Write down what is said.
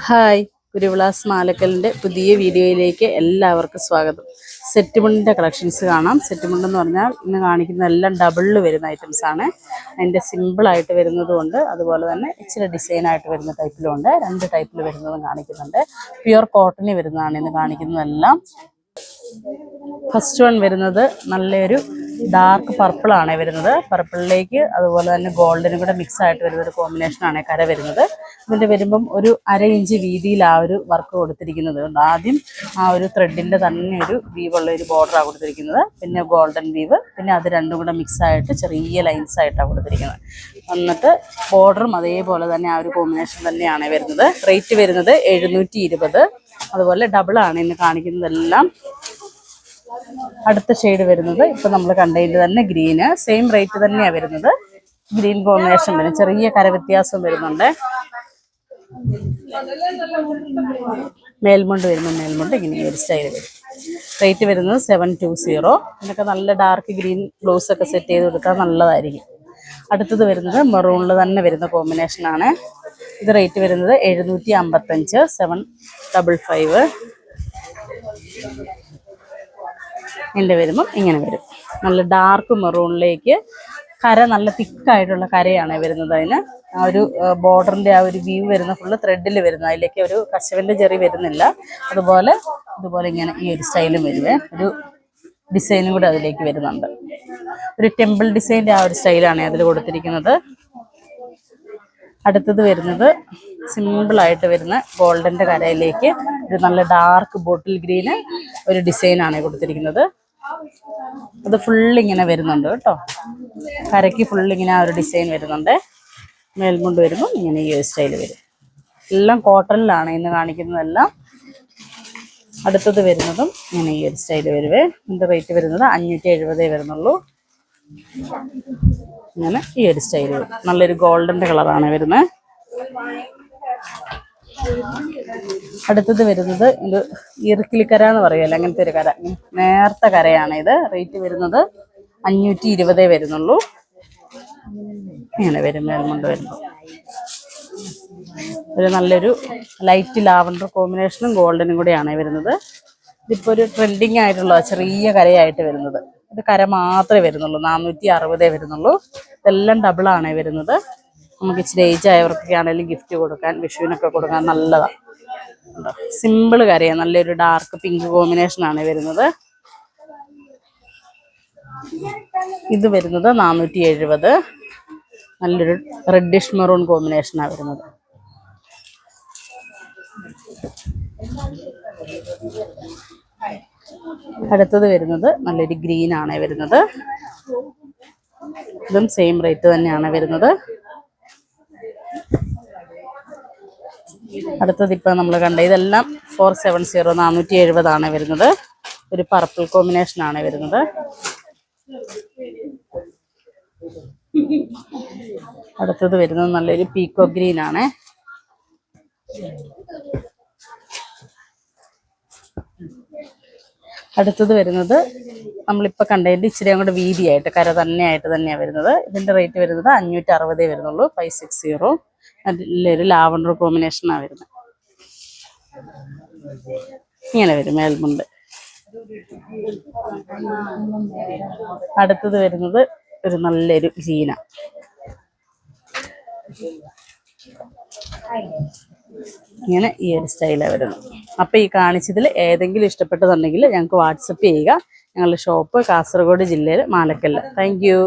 Hi, കുരുവിളാസ് മാലക്കലിൻ്റെ പുതിയ വീഡിയോയിലേക്ക് എല്ലാവർക്കും സ്വാഗതം. സെറ്റ് മുണ്ടിൻ്റെ കളക്ഷൻസ് കാണാം. സെറ്റ് മുണ്ടെന്ന് പറഞ്ഞാൽ ഇന്ന് കാണിക്കുന്ന എല്ലാം ഡബിളിൽ വരുന്ന ഐറ്റംസാണ്. അതിൻ്റെ സിമ്പിളായിട്ട് വരുന്നതുകൊണ്ട് അതുപോലെ തന്നെ ഇച്ചിരി ഡിസൈനായിട്ട് വരുന്ന ടൈപ്പിലുണ്ട്. രണ്ട് ടൈപ്പിൽ വരുന്നതും കാണിക്കുന്നുണ്ട്. പ്യുവർ കോട്ടണിൽ വരുന്നതാണ് ഇന്ന് കാണിക്കുന്നതെല്ലാം. ഫസ്റ്റ് വൺ വരുന്നത് നല്ലൊരു ഡാർക്ക് പർപ്പിളാണ് വരുന്നത്. പർപ്പിളിലേക്ക് അതുപോലെ തന്നെ ഗോൾഡനും കൂടെ മിക്സ് ആയിട്ട് വരുന്നൊരു കോമ്പിനേഷനാണ് കര വരുന്നത്. ഇതിൻ്റെ വരുമ്പം ഒരു 1/2 ഇഞ്ച് വീതിയിൽ ആ ഒരു വർക്ക് കൊടുത്തിരിക്കുന്നത്. ആദ്യം ആ ഒരു ത്രെഡിൻ്റെ തന്നെ ഒരു വീവുള്ള ഒരു ബോർഡറാണ് കൊടുത്തിരിക്കുന്നത്. പിന്നെ ഗോൾഡൻ വീവ്, പിന്നെ അത് രണ്ടും കൂടെ മിക്സ് ആയിട്ട് ചെറിയ ലൈൻസ് ആയിട്ടാണ് കൊടുത്തിരിക്കുന്നത്. എന്നിട്ട് ബോർഡറും അതേപോലെ തന്നെ ആ ഒരു കോമ്പിനേഷൻ തന്നെയാണ് വരുന്നത്. റേറ്റ് വരുന്നത് 720. അതുപോലെ ഡബിളാണ് ഇന്ന് കാണിക്കുന്നതെല്ലാം. അടുത്ത ഷെയ്ഡ് വരുന്നത് ഇപ്പം നമ്മൾ കണ്ടതിൻ്റെ തന്നെ ഗ്രീന്, സെയിം റേറ്റ് തന്നെയാണ് വരുന്നത്. ഗ്രീൻ കോമ്പിനേഷൻ വരും, ചെറിയ കര വ്യത്യാസം വരുന്നുണ്ട്. മേൽമുണ്ട് വരുമ്പോൾ മേൽമുണ്ട് ഇങ്ങനെ ഒരു സ്റ്റൈൽ വരും. റേറ്റ് വരുന്നത് 720. ഇതിനൊക്കെ നല്ല ഡാർക്ക് ഗ്രീൻ ബ്ലൗസൊക്കെ സെറ്റ് ചെയ്ത് കൊടുക്കാൻ നല്ലതായിരിക്കും. അടുത്തത് വരുന്നത് മെറൂണിൽ തന്നെ വരുന്ന കോമ്പിനേഷനാണ്. ഇത് റേറ്റ് വരുന്നത് 755, 755. ഇതിൻ്റെ വരുമ്പം ഇങ്ങനെ വരും. നല്ല ഡാർക്ക് മെറൂണിലേക്ക് കര നല്ല തിക്കായിട്ടുള്ള കരയാണ് വരുന്നത്. അതിന് ആ ഒരു ബോർഡറിൻ്റെ ആ ഒരു വ്യൂ വരുന്ന ഫുള്ള് ത്രെഡിൽ വരുന്നത്. അതിലേക്ക് ഒരു കശവിൻ്റെ ചെറി വരുന്നില്ല. ഇതുപോലെ ഇങ്ങനെ ഈ ഒരു സ്റ്റൈലും വരുവേ. ഒരു ഡിസൈനും കൂടെ അതിലേക്ക് വരുന്നുണ്ട്. ഒരു ടെമ്പിൾ ഡിസൈൻ്റെ ആ ഒരു സ്റ്റൈലാണ് അതിൽ കൊടുത്തിരിക്കുന്നത്. അടുത്തത് വരുന്നത് സിമ്പിളായിട്ട് വരുന്ന ഗോൾഡൻ്റെ കരയിലേക്ക് ഒരു നല്ല ഡാർക്ക് ബോട്ടിൽ ഗ്രീന് ഒരു ഡിസൈനാണ് കൊടുത്തിരിക്കുന്നത്. അത് ഫുള്ളിങ്ങനെ വരുന്നുണ്ട് കേട്ടോ. കരയ്ക്ക് ഫുള്ളിങ്ങനെ ആ ഒരു ഡിസൈൻ വരുന്നുണ്ട്. മേൽമുണ്ട് വരുമ്പോൾ ഇങ്ങനെ ഈ ഒരു സ്റ്റൈൽ വരും. എല്ലാം കോട്ടണിലാണ് ഇന്ന് കാണിക്കുന്നതെല്ലാം. അടുത്തത് വരുന്നതും ഇങ്ങനെ ഈ ഒരു സ്റ്റൈൽ വരുവേ. ഇതിൻ്റെ റേറ്റ് വരുന്നത് 570 വരുന്നുള്ളൂ. ഇങ്ങനെ ഈ ഒരു സ്റ്റൈൽ വരും. നല്ലൊരു ഗോൾഡൻ്റെ കളറാണ് വരുന്നത്. അടുത്തത് വരുന്നത് ഇത് ഇറുക്കിലിക്കര എന്ന് പറയുമല്ലോ, അങ്ങനത്തെ ഒരു കര, നേർത്ത കരയാണ് ഇത്. റേറ്റ് വരുന്നത് 520 വരുന്നുള്ളൂ. ഇങ്ങനെ വരും മേൽമുണ്ട് വരുമ്പോൾ. ഒരു നല്ലൊരു ലൈറ്റ് ലാവൻഡർ കോമ്പിനേഷനും ഗോൾഡനും കൂടെയാണ് വരുന്നത്. ഇതിപ്പോൾ ഒരു ട്രെൻഡിങ് ആയിട്ടുള്ള ചെറിയ കരയായിട്ട് വരുന്നത്. ഇത് കര മാത്രമേ വരുന്നുള്ളൂ. 460 വരുന്നുള്ളൂ. ഇതെല്ലാം ഡബിളാണ് വരുന്നത്. നമുക്ക് ഇച്ചിരി ഏജ് ആയവർക്കൊക്കെ ആണെങ്കിലും ഗിഫ്റ്റ് കൊടുക്കാൻ, വിഷുവിനൊക്കെ കൊടുക്കാൻ നല്ലതാണ്. സിമ്പിൾ കരയാണ്. നല്ലൊരു ഡാർക്ക് പിങ്ക് കോമ്പിനേഷനാണ് വരുന്നത്. ഇത് വരുന്നത് 470. നല്ലൊരു റെഡിഷ് മെറൂൺ കോമ്പിനേഷനാണ് വരുന്നത്. അടുത്തത് വരുന്നത് നല്ലൊരു ഗ്രീൻ ആണ് വരുന്നത്. ഇതും സെയിം റേറ്റ് തന്നെയാണ് വരുന്നത്. അടുത്തത് ഇപ്പം നമ്മൾ കണ്ട ഇതെല്ലാം 470, 470 വരുന്നത്. ഒരു പർപ്പിൾ കോമ്പിനേഷനാണ് വരുന്നത്. അടുത്തത് വരുന്നത് നല്ലൊരു പീക്കോ ഗ്രീൻ ആണ്. അടുത്തത് വരുന്നത് നമ്മളിപ്പോൾ കണ്ടതിൻ്റെ ഇച്ചിരി അങ്ങോട്ട് വീതിയായിട്ട് കര തന്നെയാണ് വരുന്നത്. ഇതിൻ്റെ റേറ്റ് വരുന്നത് 560 വരുന്നുള്ളൂ. 560. നല്ലൊരു ലാവൻഡർ കോമ്പിനേഷനാണ് വരുന്നത്. ഇങ്ങനെ വരും മേൽമുണ്ട്. അടുത്തത് വരുന്നത് ഒരു നല്ലൊരു ഗ്രീന. ഇങ്ങനെ ഈ ഒരു സ്റ്റൈലാണ് വരുന്നത്. അപ്പോൾ ഈ കാണിച്ചതിൽ ഏതെങ്കിലും ഇഷ്ടപ്പെട്ടതുണ്ടെങ്കിൽ ഞങ്ങൾക്ക് വാട്സപ്പ് ചെയ്യുക. ഞങ്ങളുടെ ഷോപ്പ് കാസർഗോഡ് ജില്ലയിൽ മാലക്കല്ല്. Thank you.